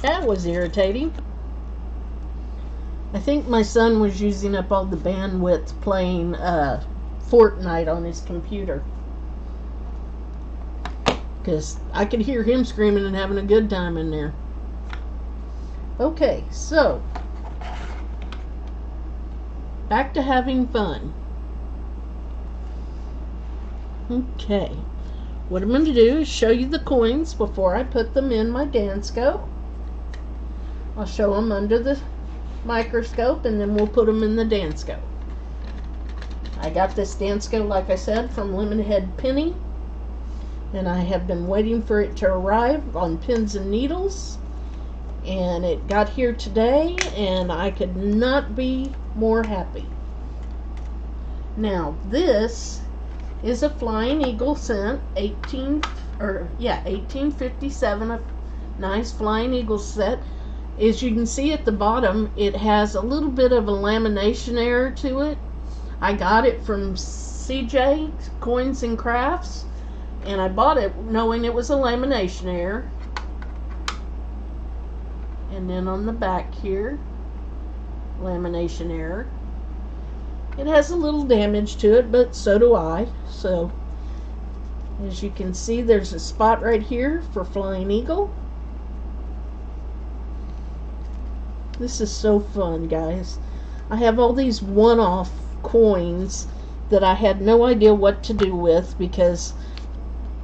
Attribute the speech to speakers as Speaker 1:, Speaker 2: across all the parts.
Speaker 1: That was irritating. I think my son was using up all the bandwidth playing Fortnite on his computer. Because I could hear him screaming and having a good time in there. Okay, so back to having fun. Okay, what I'm going to do is show you the coins before I put them in my Dansco. I'll show them under the microscope and then we'll put them in the Dansco. I got this Dansco, like I said, from Lemon Head Penny, and I have been waiting for it to arrive on pins and needles, and it got here today and I could not be more happy. Now this is a Flying Eagle scent, 1857, a nice Flying Eagle set. As you can see at the bottom, it has a little bit of a lamination error to it. I got it from CJ Coins and Crafts, and I bought it knowing it was a lamination error. And then on the back here, lamination error. It has a little damage to it, but so do I. So as you can see, there's a spot right here for Flying Eagle. This is so fun, guys. I have all these one-off coins that I had no idea what to do with, because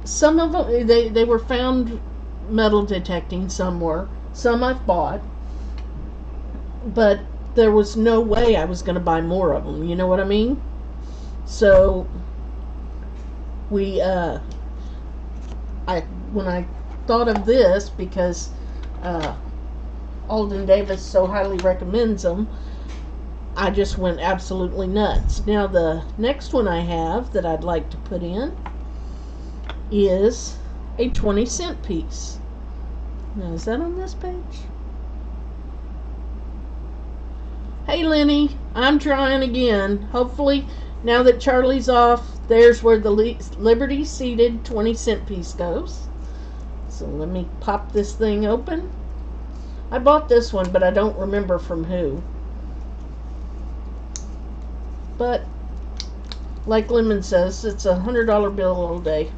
Speaker 1: some of them, they were found metal detecting somewhere. Some I've bought, but there was no way I was going to buy more of them. You know what I mean? So when I thought of this, because Alden Davis so highly recommends them, I just went absolutely nuts. Now the next one I have that I'd like to put in is a 20-cent piece. Now is that on this page? Hey Lenny, I'm trying again. Hopefully now that Charlie's off, there's where the Liberty seated 20-cent piece goes. So let me pop this thing open. I bought this one, but I don't remember from who. But like Lemon says, it's a $100 bill all day.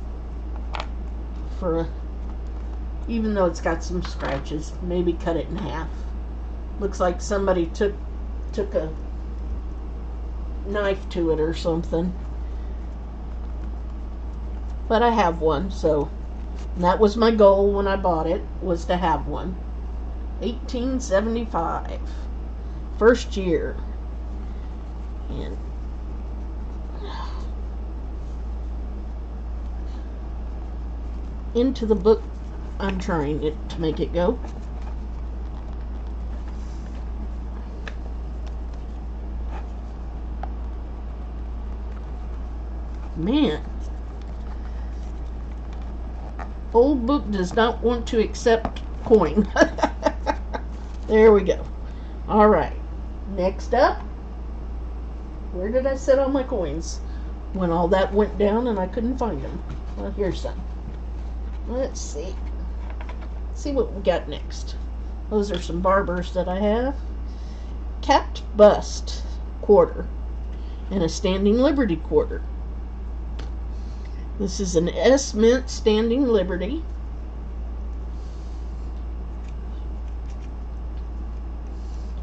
Speaker 1: Even though it's got some scratches, maybe cut it in half. Looks like somebody took a knife to it or something. But I have one, so that was my goal when I bought it, was to have one. 1875, first year. And into the book I'm trying to make it go. Man, old book does not want to accept coin. There we go. Alright, next up, where did I set all my coins when all that went down and I couldn't find them? Well, here's some. Let's see. See what we got next. Those are some barbers that I have. Capped bust quarter and a standing Liberty quarter. This is an S Mint standing Liberty.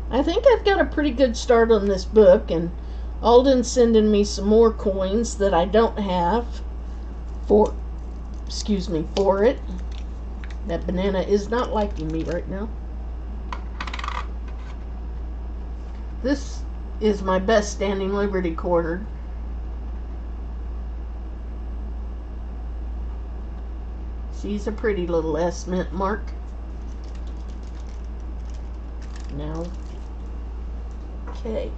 Speaker 1: I think I've got a pretty good start on this book, and Alden's sending me some more coins that I don't have for it. That banana is not liking me right now. This is my best standing Liberty quarter. She's a pretty little S Mint mark. Now, okay,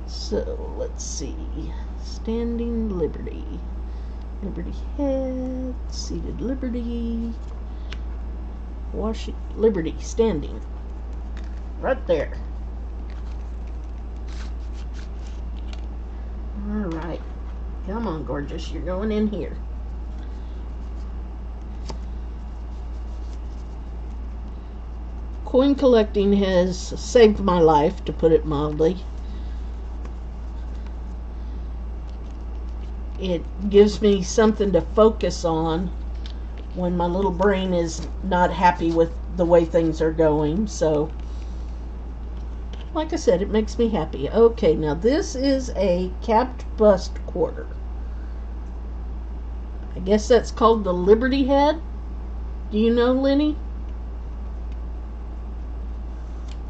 Speaker 1: so let's see. Standing Liberty. Liberty head, seated Liberty. Washington Liberty standing. Right there. Alright. Come on, gorgeous. You're going in here. Coin collecting has saved my life, to put it mildly. It gives me something to focus on when my little brain is not happy with the way things are going. So, like I said, it makes me happy. Okay, now this is a capped bust quarter. I guess that's called the Liberty Head. Do you know, Lenny?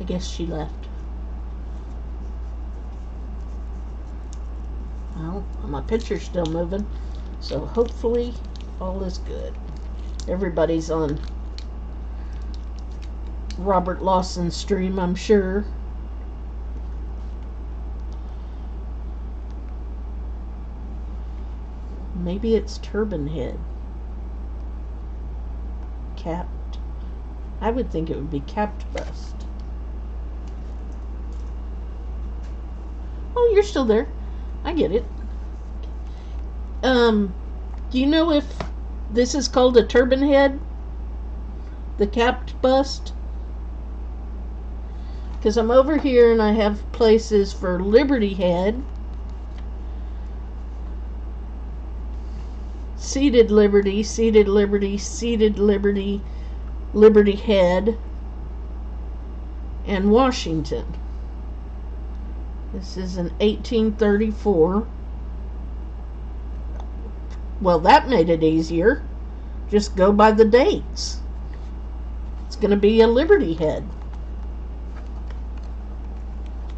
Speaker 1: I guess she left. Well, my picture's still moving, so hopefully all is good. Everybody's on Robert Lawson's stream, I'm sure. Maybe it's Turban Head. Capped. I would think it would be capped bust. Oh, you're still there. I get it. Do you know if this is called a turban head? The capped bust? Because I'm over here and I have places for Liberty Head, Seated Liberty, Seated Liberty, Seated Liberty, Liberty Head, and Washington. This is an 1834. Well, that made it easier. Just go by the dates. It's going to be a Liberty Head.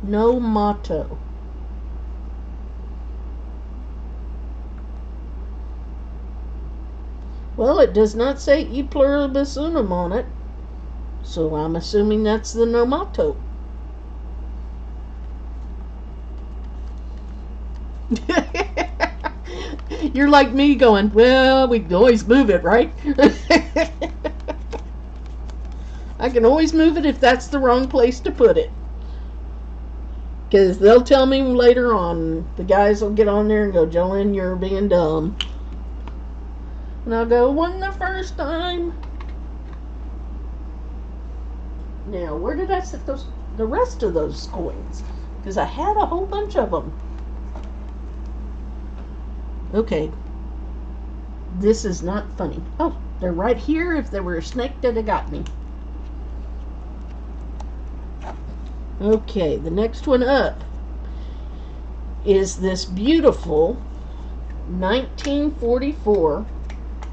Speaker 1: No motto. Well, it does not say e pluribus unum on it, so I'm assuming that's the no motto. You're like me going, well, we can always move it, right? I can always move it if that's the wrong place to put it. Because they'll tell me later on, the guys will get on there and go, Jolene, you're being dumb. And I'll go, wasn't the first time. Now, where did I set the rest of those coins? Because I had a whole bunch of them. Okay. This is not funny. Oh, they're right here. If there were a snake, that'd have got me. Okay, the next one up is this beautiful 1944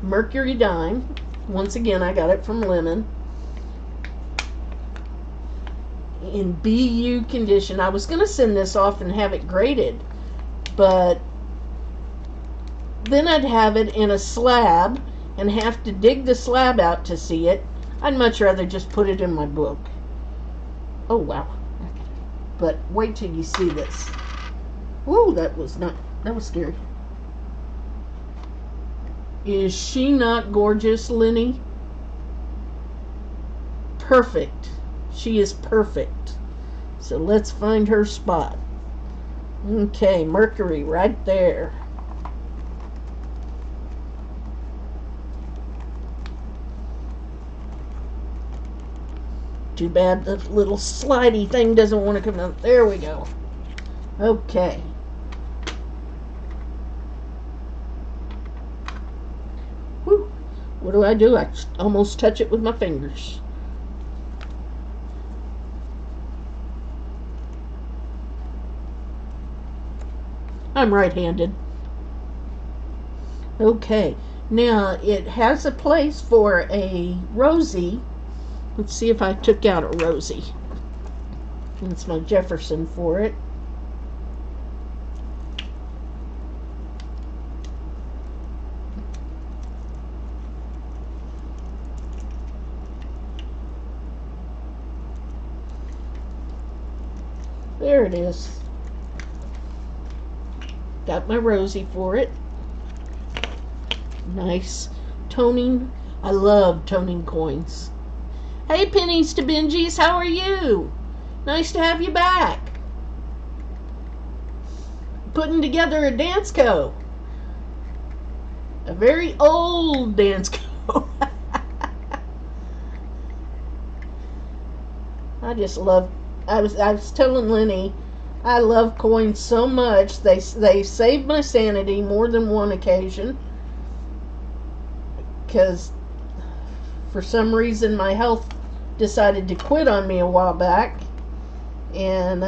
Speaker 1: Mercury dime. Once again, I got it from Lemon. In BU condition. I was going to send this off and have it graded, but then I'd have it in a slab and have to dig the slab out to see it. I'd much rather just put it in my book. Oh, wow. But wait till you see this. Whoa, that was scary. Is she not gorgeous, Lenny? Perfect. She is perfect. So let's find her spot. Okay, Mercury right there. Too bad the little slidey thing doesn't want to come out. There we go. Okay. Whew. What do? I almost touch it with my fingers. I'm right-handed. Okay. Now, it has a place for a Rosie. Let's see if I took out a Rosie. That's my Jefferson for it. There it is. Got my Rosie for it. Nice toning. I love toning coins. Hey, Pennies to Benji's, how are you? Nice to have you back. Putting together a Dansco. A very old Dansco. I just love. I was telling Lenny, I love coins so much. They saved my sanity more than one occasion. Because for some reason my health decided to quit on me a while back, and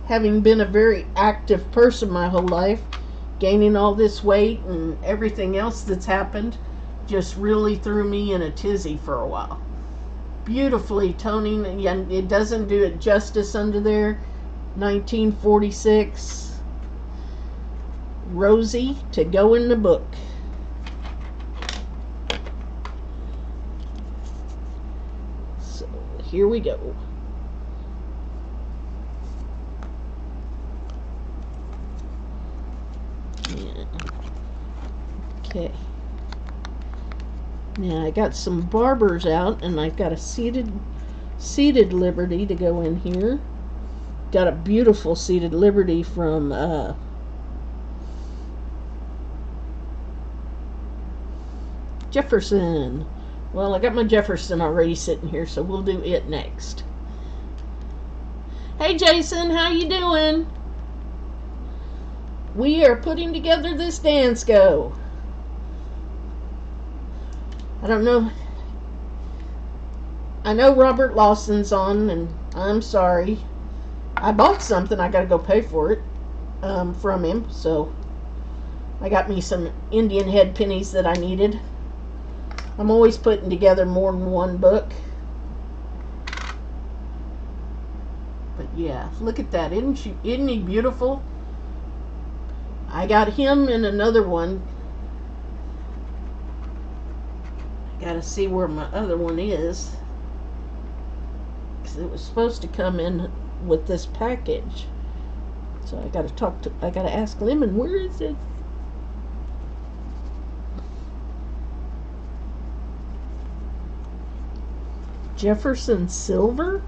Speaker 1: having been a very active person my whole life, gaining all this weight and everything else that's happened just really threw me in a tizzy for a while. Beautifully toning, and it doesn't do it justice under there. 1946 Rosie to go in the book. So here we go. Yeah. Okay. Now I got some barbers out, and I've got a seated Liberty to go in here. Got a beautiful seated Liberty from Jefferson. Well, I got my Jefferson already sitting here, so we'll do it next. Hey Jason, how you doing? We are putting together this Dansco. I don't know. I know Robert Lawson's on, and I'm sorry. I bought something. I gotta go pay for it from him. So I got me some Indian head pennies that I needed. I'm always putting together more than one book. But yeah, look at that. Isn't he beautiful? I got him in another one. Gotta see where my other one is, because it was supposed to come in with this package. So I gotta ask Lemon, where is it? Jefferson Silver?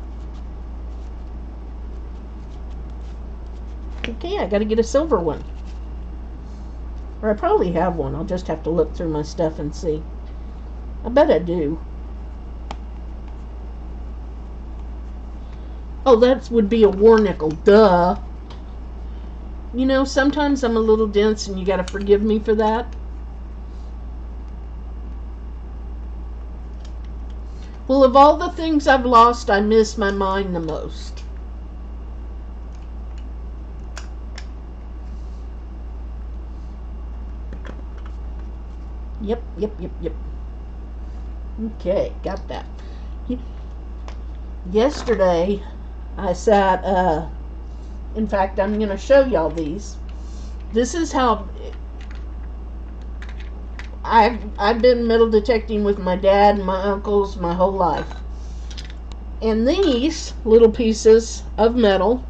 Speaker 1: Okay, I gotta get a silver one. Or I probably have one. I'll just have to look through my stuff and see. I bet I do. Oh, that would be a war nickel. Duh. You know, sometimes I'm a little dense, and you gotta forgive me for that. Well, of all the things I've lost, I miss my mind the most. Yep. Okay, got that. Yesterday, I sat, in fact, I'm going to show y'all these. This is how I've been metal detecting with my dad and my uncles my whole life. And these little pieces of metal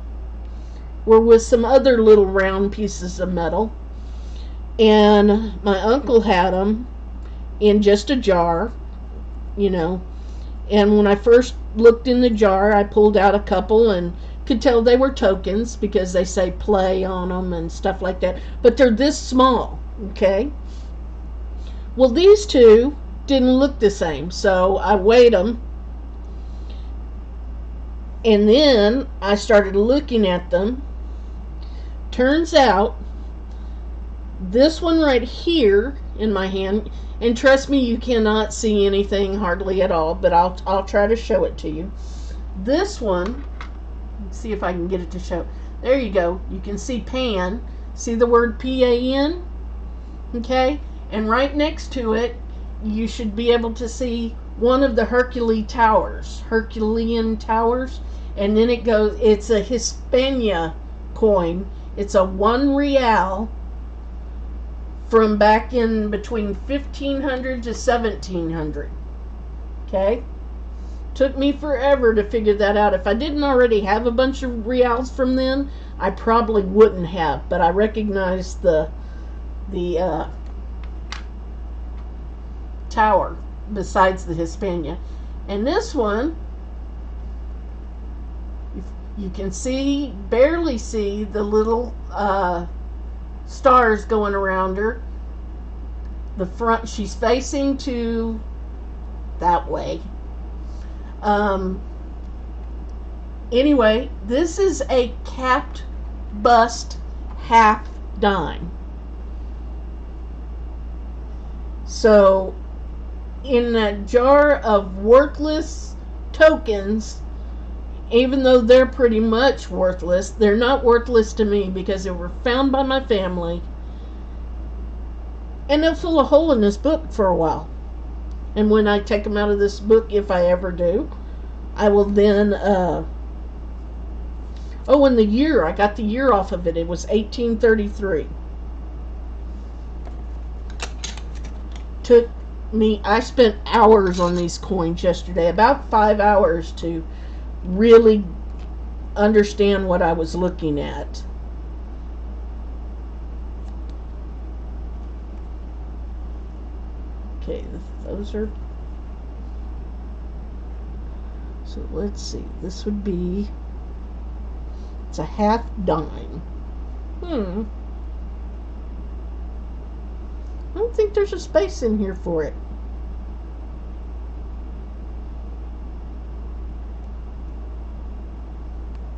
Speaker 1: were with some other little round pieces of metal. And my uncle had them in just a jar, you know. And when I first looked in the jar, I pulled out a couple and could tell they were tokens because they say play on them and stuff like that. But they're this small, okay? Well, these two didn't look the same, so I weighed them. And then I started looking at them. Turns out, this one right here in my hand, and trust me, you cannot see anything hardly at all, but I'll try to show it to you. This one, let's see if I can get it to show. There you go. You can see pan. See the word P-A-N? Okay? And right next to it, you should be able to see one of the Herculean towers. And then it goes, it's a Hispania coin. It's a 1 real from back in between 1500 to 1700. Okay? Took me forever to figure that out. If I didn't already have a bunch of reals from then, I probably wouldn't have. But I recognized the tower besides the Hispania. And this one, you can see, barely see the little stars going around her. The front, she's facing to that way. Anyway, this is a capped bust half dime. So, in a jar of worthless tokens, even though they're pretty much worthless, they're not worthless to me because they were found by my family. And they'll fill a hole in this book for a while. And when I take them out of this book, if I ever do, I will then, oh, and the year, I got the year off of it. It was 1833. I spent hours on these coins yesterday, about 5 hours to really understand what I was looking at. Okay, those are, so let's see, this would be, it's a half dime. I don't think there's a space in here for it.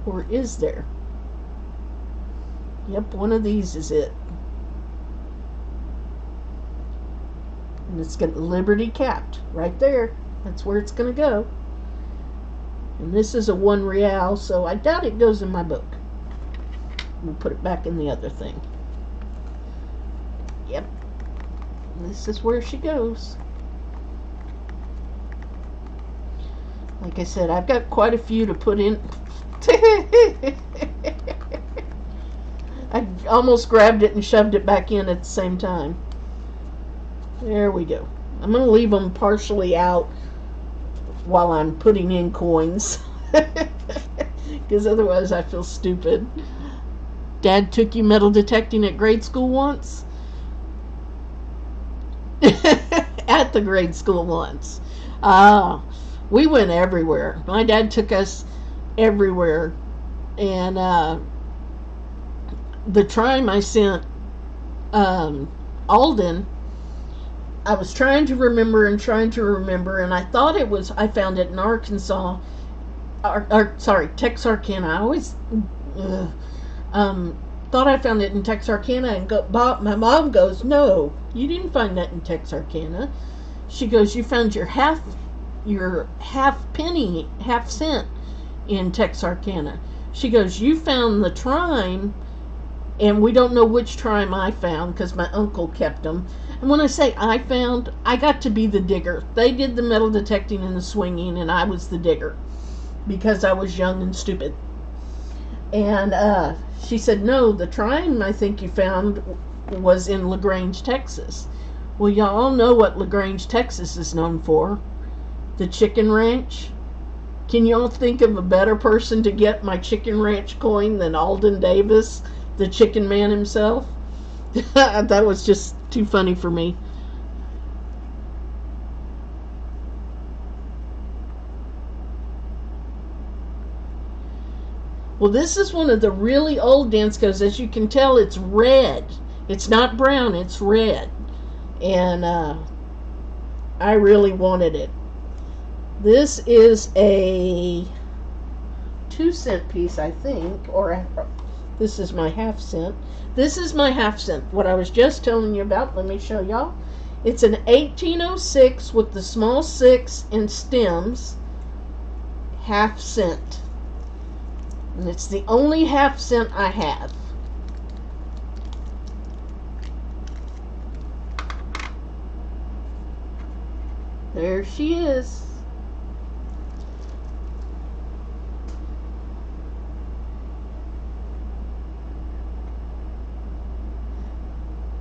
Speaker 1: Or is there? Yep, one of these is it. And it's got Liberty capped right there. That's where it's going to go. And this is a 1 real, so I doubt it goes in my book. We'll put it back in the other thing. Yep. This is where she goes. Like I said, I've got quite a few to put in. I almost grabbed it and shoved it back in at the same time. There we go. I'm going to leave them partially out while I'm putting in coins. Because otherwise I feel stupid. Dad took you metal detecting at grade school once? At the grade school once. We went everywhere. My dad took us everywhere. And the time I sent Alden, I was trying to remember, and I thought it was, I found it in Arkansas, Texarkana. I always thought I found it in Texarkana, and my mom goes, no, you didn't find that in Texarkana. She goes, you found your half penny, half cent in Texarkana. She goes, you found the trime, and we don't know which trime I found because my uncle kept them. And when I say I got to be the digger. They did the metal detecting and the swinging, and I was the digger because I was young and stupid. And she said, no, the trime I think you found was in LaGrange, Texas. Well, y'all know what LaGrange, Texas is known for. The chicken ranch. Can y'all think of a better person to get my chicken ranch coin than Alden Davis, the chicken man himself? That was just too funny for me. Well, this is one of the really old Danscos. As you can tell, it's red. It's not brown, it's red. And I really wanted it. This is a 2-cent piece, I think, or this is my half cent. This is my half cent, what I was just telling you about. Let me show y'all. It's an 1806 with the small 6 and stems, half cent. And it's the only half cent I have. There she is.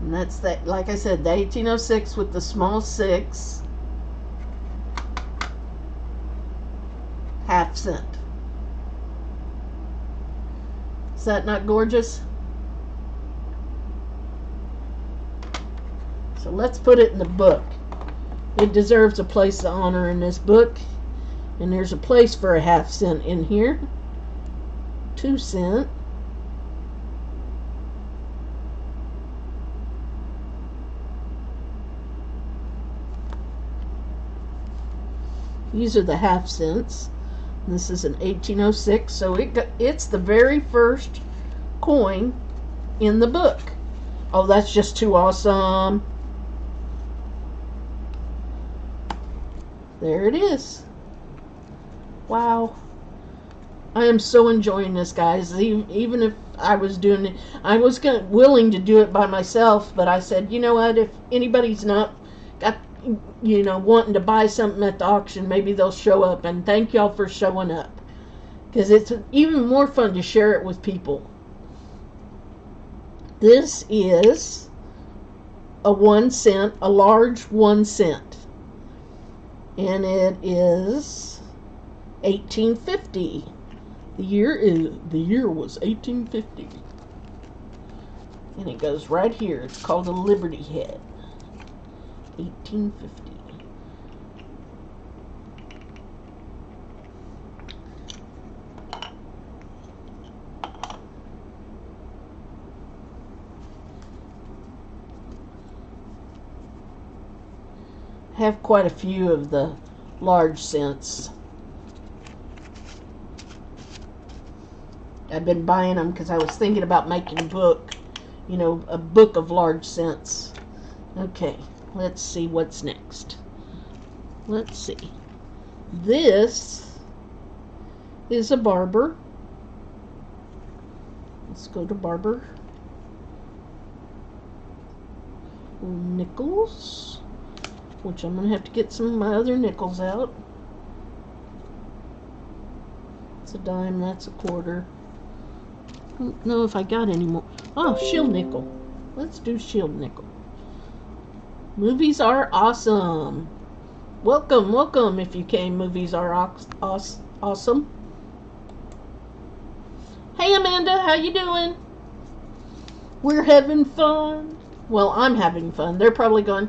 Speaker 1: And that's that, like I said, the 1806 with the small 6, half cent. Is that not gorgeous? So let's put it in the book. It deserves a place of honor in this book. And there's a place for a half cent in here. 2 cent. These are the half cents. This is an 1806, so it's the very first coin in the book. Oh, that's just too awesome. There it is. Wow. I am so enjoying this, guys. Even if I was doing it, I was willing to do it by myself, but I said, you know what, if anybody's not got, wanting to buy something at the auction, maybe they'll show up. And thank y'all for showing up, because it's even more fun to share it with people. This is a 1 cent, a large 1 cent, and it is 1850. The year was 1850, and it goes right here. It's called a Liberty Head. 1850. I have quite a few of the large cents. I've been buying them because I was thinking about making a book, a book of large cents. Okay, let's see what's next. Let's see. This is a barber. Let's go to barber. Nickels, which I'm going to have to get some of my other nickels out. It's a dime, that's a quarter. I don't know if I got any more. Oh, shield nickel. Let's do shield nickel. Movies are awesome. Welcome, welcome if you came. Movies are awesome. Hey Amanda, how you doing? We're having fun. Well, I'm having fun. They're probably going,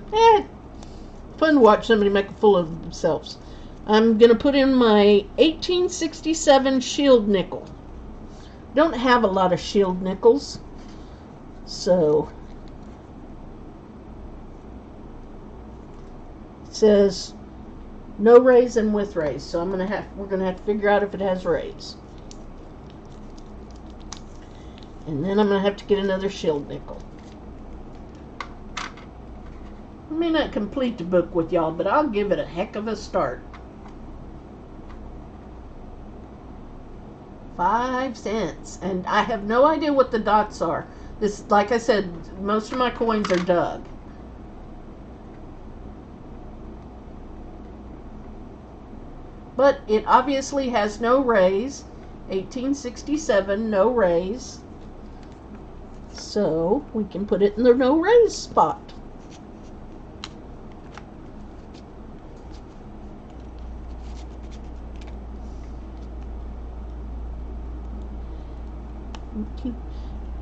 Speaker 1: fun to watch somebody make a fool of themselves. I'm going to put in my 1867 shield nickel. Don't have a lot of shield nickels, so it says no rays and with rays, so we're gonna have to figure out if it has rays, and then I'm gonna have to get another shield nickel. I may not complete the book with y'all, but I'll give it a heck of a start. 5 cents, and I have no idea what the dots are. This, like I said, most of my coins are dug. But it obviously has no rays. 1867, no rays. So we can put it in the no rays spot.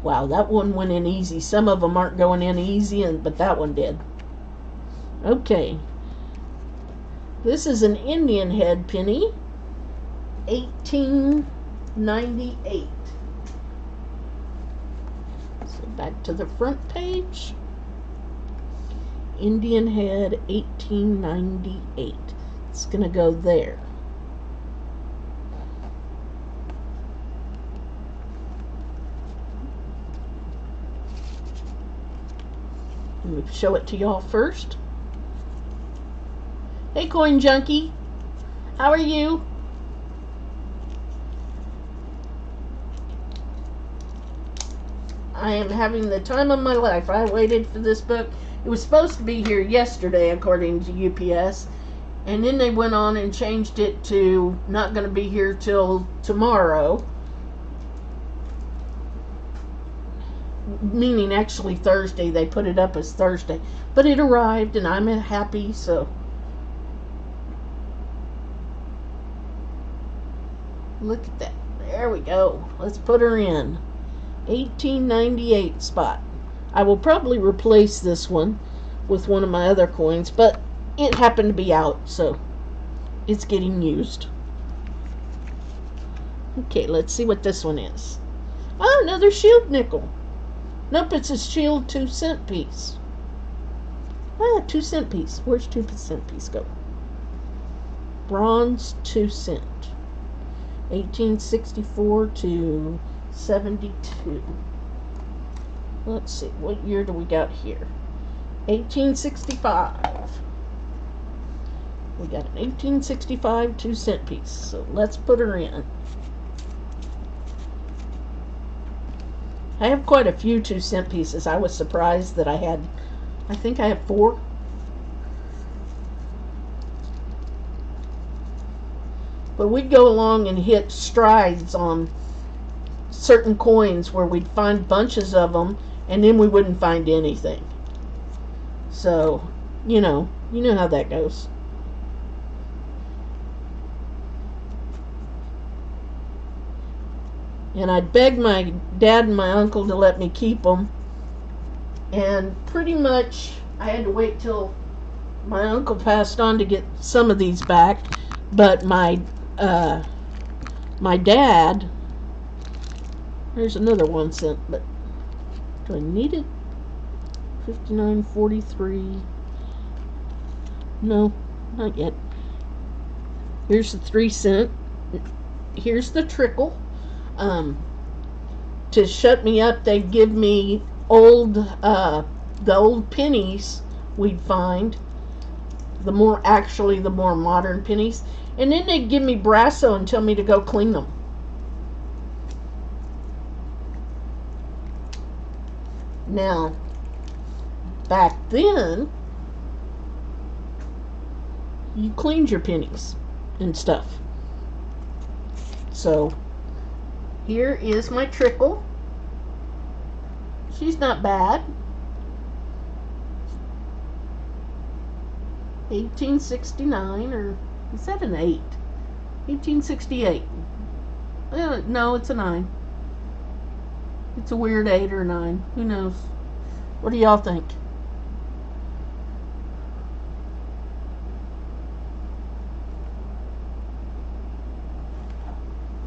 Speaker 1: Wow, that one went in easy. Some of them aren't going in easy, but that one did. Okay. This is an Indian head penny. 1898. So back to the front page. Indian head, 1898. It's going to go there. Let me show it to y'all first. Hey, Coin Junkie. How are you? I am having the time of my life. I waited for this book. It was supposed to be here yesterday, according to UPS. And then they went on and changed it to not going to be here till tomorrow. Meaning actually Thursday. They put it up as Thursday, but it arrived and I'm happy. So look at that. There we go. Let's put her in 1898 spot. I will probably replace this one with one of my other coins, but it happened to be out, so it's getting used. Okay, let's see what this one is. Oh, another shield nickel. Nope, it's a shield 2 cent piece. Ah, 2 cent piece. Where's 2 cent piece go? Bronze 2 cent. 1864 to 72. Let's see, what year do we got here? 1865. We got an 1865 2-cent piece. So let's put her in. I have quite a few 2-cent pieces. I was surprised that I think I have 4. But we'd go along and hit strides on certain coins where we'd find bunches of them and then we wouldn't find anything. So, you know how that goes. And I'd beg my dad and my uncle to let me keep them. And pretty much I had to wait till my uncle passed on to get some of these back. But my dad, there's another 1 cent, but do I need it? 59.43. No, not yet. Here's the 3 cent. Here's the trickle. To shut me up, they'd give me the old pennies we'd find. The more modern pennies. And then they'd give me Brasso and tell me to go clean them. Now, back then, you cleaned your pennies and stuff. So, here is my trickle. She's not bad. 1869, or is that an 8? 1868. No, it's a 9. It's a weird 8 or 9. Who knows? What do y'all think?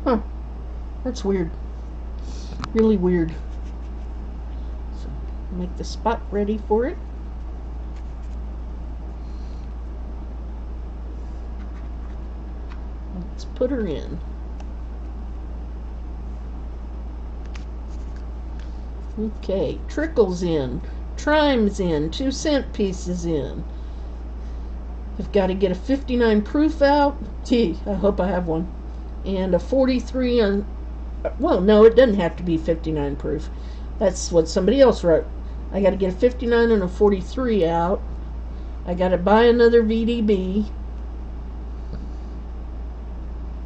Speaker 1: Huh. That's weird. Really weird. So, make the spot ready for it. Let's put her in. Okay, trickles in, trimes in, 2-cent pieces in. I've got to get a 59 proof out. Gee, I hope I have one. And a 43 on, well, no, it doesn't have to be 59 proof. That's what somebody else wrote. I got to get a 59 and a 43 out. I got to buy another VDB.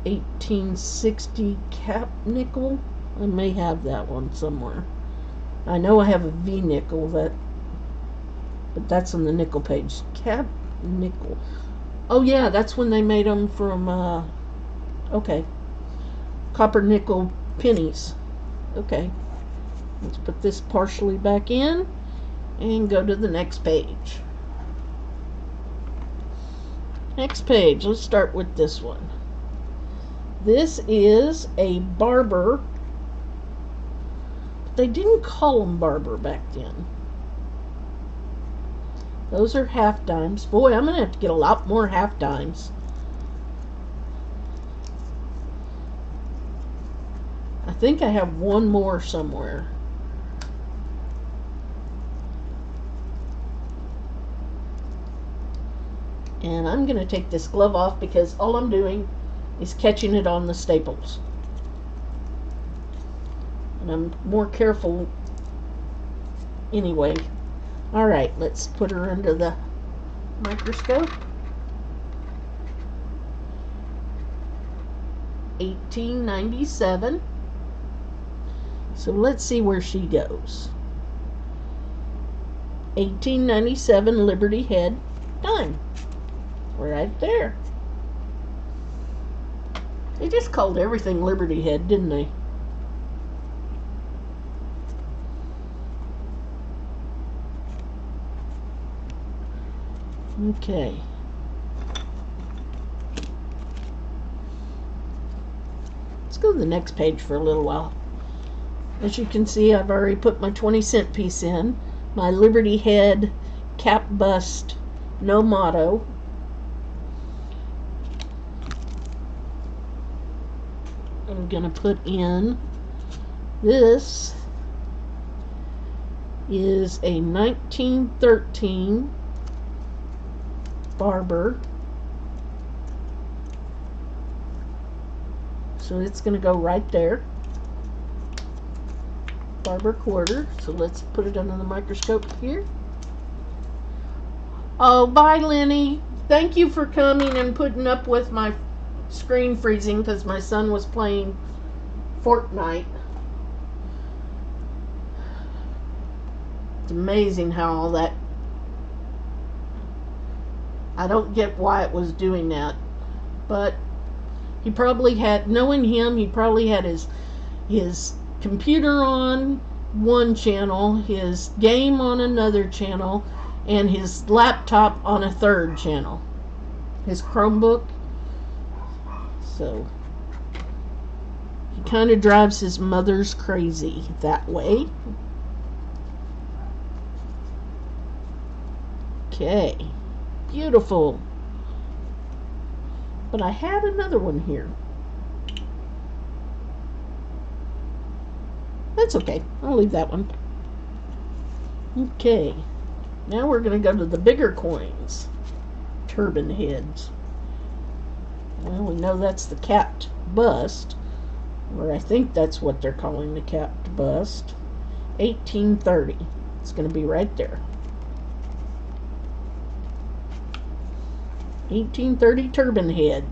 Speaker 1: 1860 cap nickel. I may have that one somewhere. I know I have a V nickel but that's on the nickel page. Cap nickel. Oh yeah, that's when they made them from okay. Copper nickel pennies. Okay. Let's put this partially back in and go to the next page. Next page, let's start with this one. This is a barber. They didn't call them barber back then. Those are half dimes. Boy, I'm going to have to get a lot more half dimes. I think I have one more somewhere. And I'm going to take this glove off because all I'm doing is catching it on the staples. And I'm more careful anyway. Alright, let's put her under the microscope. 1897. So let's see where she goes. 1897 Liberty Head dime. Right there. They just called everything Liberty Head, didn't they? Okay. Let's go to the next page for a little while. As you can see, I've already put my 20-cent piece in. My Liberty Head cap bust, no motto. I'm gonna put in, this is a 1913 Barber. So it's going to go right there. Barber quarter. So let's put it under the microscope here. Oh, bye, Lenny. Thank you for coming and putting up with my screen freezing because my son was playing Fortnite. It's amazing how all that... I don't get why it was doing that, but he probably had, knowing him, he probably had his computer on one channel, his game on another channel, and his laptop on a third channel. His Chromebook. So he kind of drives his mother's crazy that way. Okay. Beautiful. But I had another one here. That's okay. I'll leave that one. Okay. Now we're going to go to the bigger coins. Turban heads. Well, we know that's the capped bust. Or I think that's what they're calling the capped bust. 1830. It's going to be right there. 1830 turban head.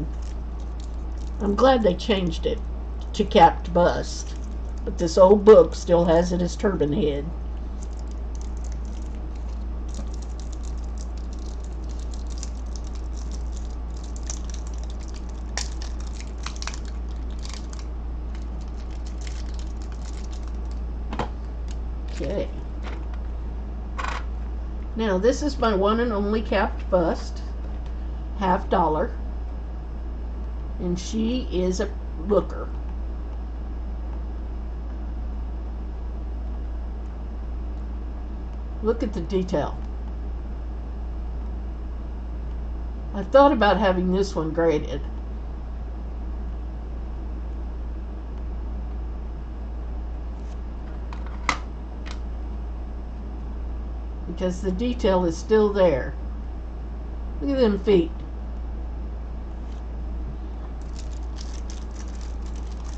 Speaker 1: I'm glad they changed it to capped bust, but this old book still has it as turban head. Okay. Now this is my one and only capped bust. $50, and she is a looker. Look at the detail. I thought about having this one graded. Because the detail is still there. Look at them feet.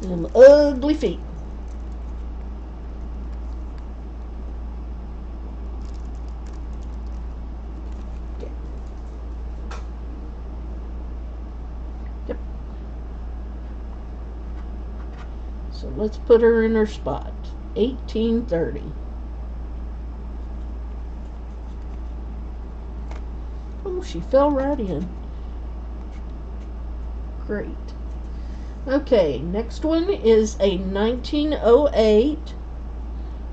Speaker 1: Them ugly feet. Okay. Yep. So let's put her in her spot. 1830. Oh, she fell right in. Great. Okay, next one is a 1908,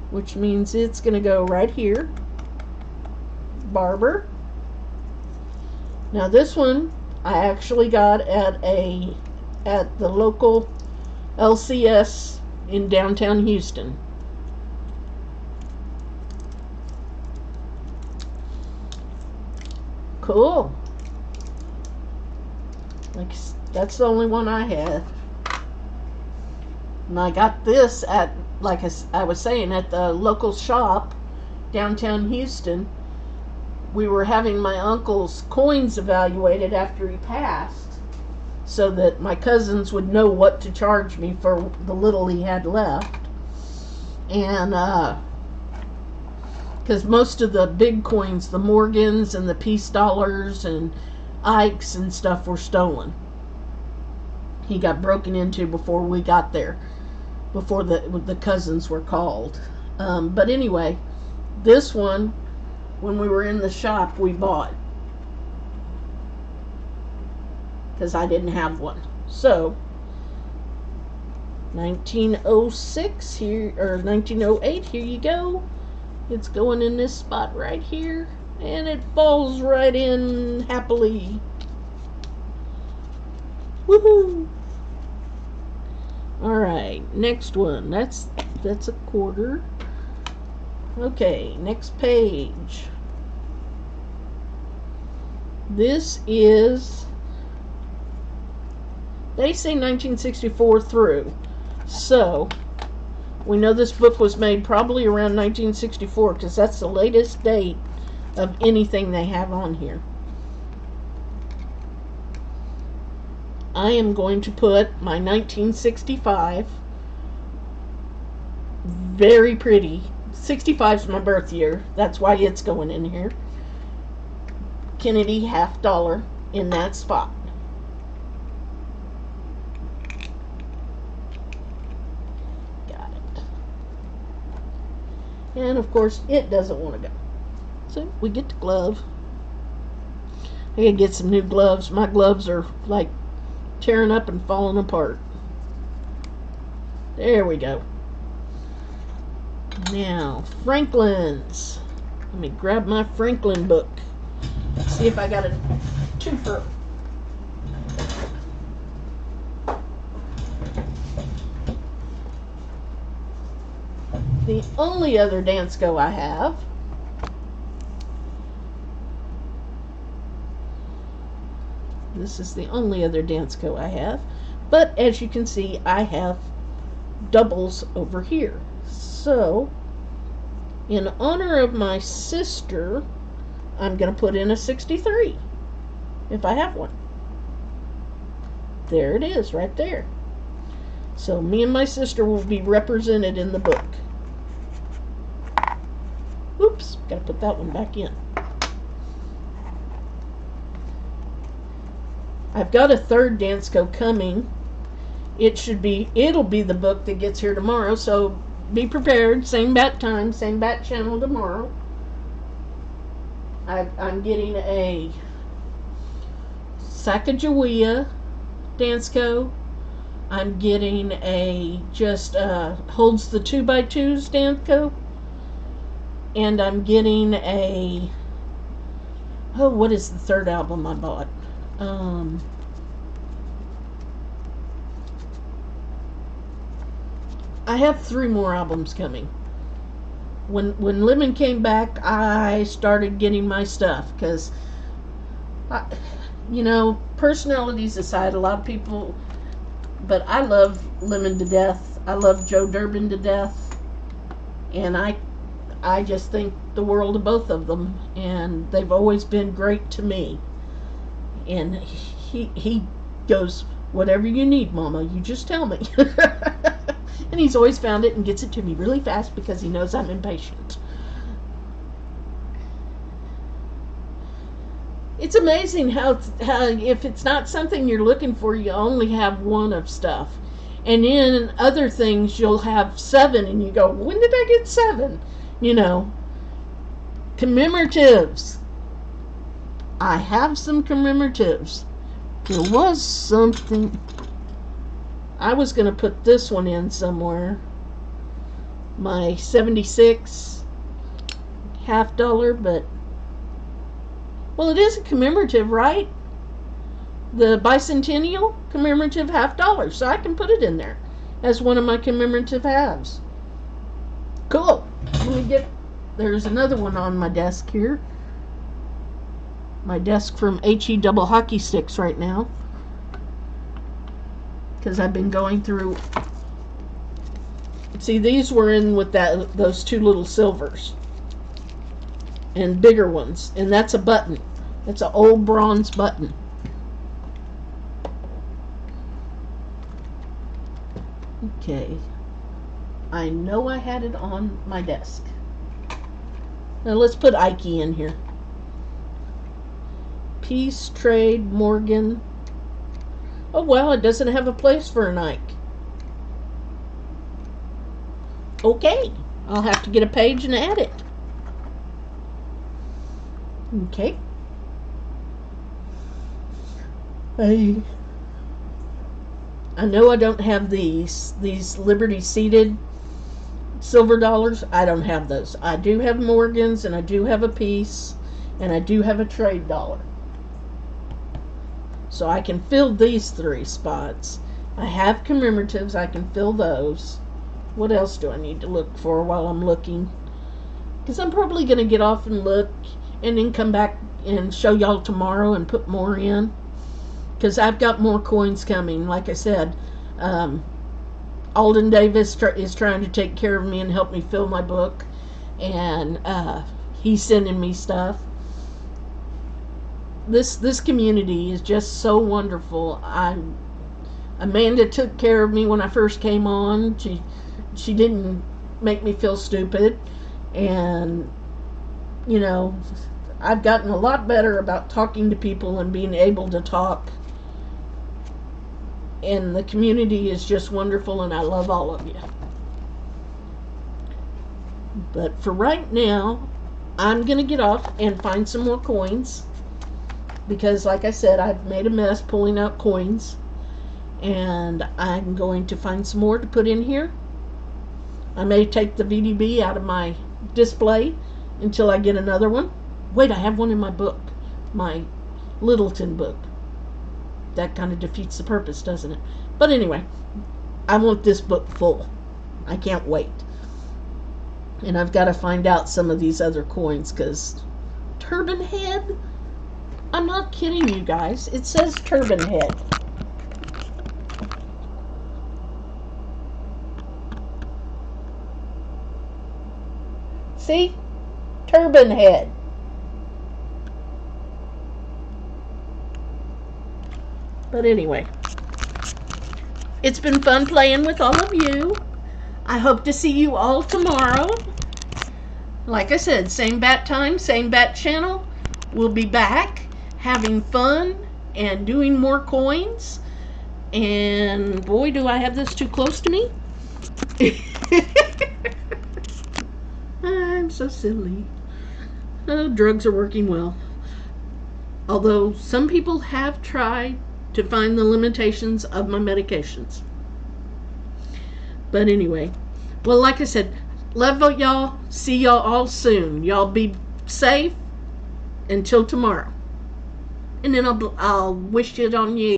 Speaker 1: which means it's going to go right here. Barber. Now this one I actually got at the local LCS in downtown Houston. Cool. Like, that's the only one I had. And I got this at, like I was saying, at the local shop downtown Houston. We were having my uncle's coins evaluated after he passed, so that my cousins would know what to charge me for the little he had left. And because most of the big coins, the Morgans and the peace dollars and Ikes and stuff, were stolen. He got broken into before we got there, before the cousins were called. But anyway, this one, when we were in the shop, we bought, because I didn't have one. So 1906 here, or 1908, here you go. It's going in this spot right here, and it falls right in happily. Woohoo! Alright, next one. That's a quarter. Okay, next page. This is They say 1964 through. So, we know this book was made probably around 1964 because that's the latest date of anything they have on here. I am going to put my 1965, very pretty, 65 is my birth year, that's why it's going in here, Kennedy $50 in that spot. Got it. And of course it doesn't want to go. So we get the glove. I gotta get some new gloves. My gloves are like tearing up and falling apart. There we go. Now, Franklin's. Let me grab my Franklin book. See if I got a twofer. The only other Dansco I have This is the only other Dansco I have. But as you can see, I have doubles over here. So, in honor of my sister, I'm going to put in a 63, if I have one. There it is, right there. So, me and my sister will be represented in the book. Oops, got to put that one back in. I've got a third Dansco coming. It'll be the book that gets here tomorrow, so be prepared. Same bat time, same bat channel tomorrow. I'm getting a Sacagawea Dansco. I'm getting a just holds the 2x2s Dansco. And I'm getting a, oh, what is the third album I bought? I have 3 more albums coming. When Lemon came back, I started getting my stuff because, you know, personalities aside, a lot of people, but I love Lemon to death. I love Joe Durbin to death, and I just think the world of both of them, and they've always been great to me. And he goes, whatever you need, Mama, you just tell me. And he's always found it and gets it to me really fast because he knows I'm impatient. It's amazing how if it's not something you're looking for, you only have one of stuff. And in other things, you'll have 7 and you go, when did I get 7? You know, commemoratives. I have some commemoratives. There was something. I was going to put this one in somewhere. My 76 $50, but well, it is a commemorative, right? The bicentennial commemorative $50, so I can put it in there as one of my commemorative halves. Cool. Let me get. There's another one on my desk here. My desk from HE Double Hockey Sticks right now, because I've been going through. See, these were in with those 2 little silvers and bigger ones, and that's a button. It's an old bronze button. Okay, I know I had it on my desk. Now let's put Ike in here. Peace, Trade, Morgan. Oh, well, it doesn't have a place for an Ike. Okay, I'll have to get a page and add it. Okay. I know I don't have these Liberty seated silver dollars. I don't have those. I do have Morgans, and I do have a Peace, and I do have a Trade dollar. So I can fill these 3 spots. I have commemoratives. I can fill those. What else do I need to look for while I'm looking? Because I'm probably going to get off and look and then come back and show y'all tomorrow and put more in. because I've got more coins coming. Like I said, Alden Davis is trying to take care of me and help me fill my book, and he's sending me stuff. This community is just so wonderful. Amanda took care of me when I first came on. She didn't make me feel stupid, and you know, I've gotten a lot better about talking to people and being able to talk. And the community is just wonderful, and I love all of you. But for right now, I'm going to get off and find some more coins. Because, like I said, I've made a mess pulling out coins. And I'm going to find some more to put in here. I may take the VDB out of my display until I get another one. Wait, I have one in my book. My Littleton book. That kind of defeats the purpose, doesn't it? But anyway, I want this book full. I can't wait. And I've got to find out some of these other coins, because Turban Head? I'm not kidding you guys. It says Turban Head. See? Turban Head. But anyway, it's been fun playing with all of you. I hope to see you all tomorrow. Like I said, same bat time, same bat channel. We'll be back having fun and doing more coins. And boy, do I have this too close to me. I'm so silly. Oh, drugs are working well. Although some people have tried to find the limitations of my medications. But anyway, well, like I said, love y'all. See y'all all soon. Y'all be safe until tomorrow. And then I'll wish it on you.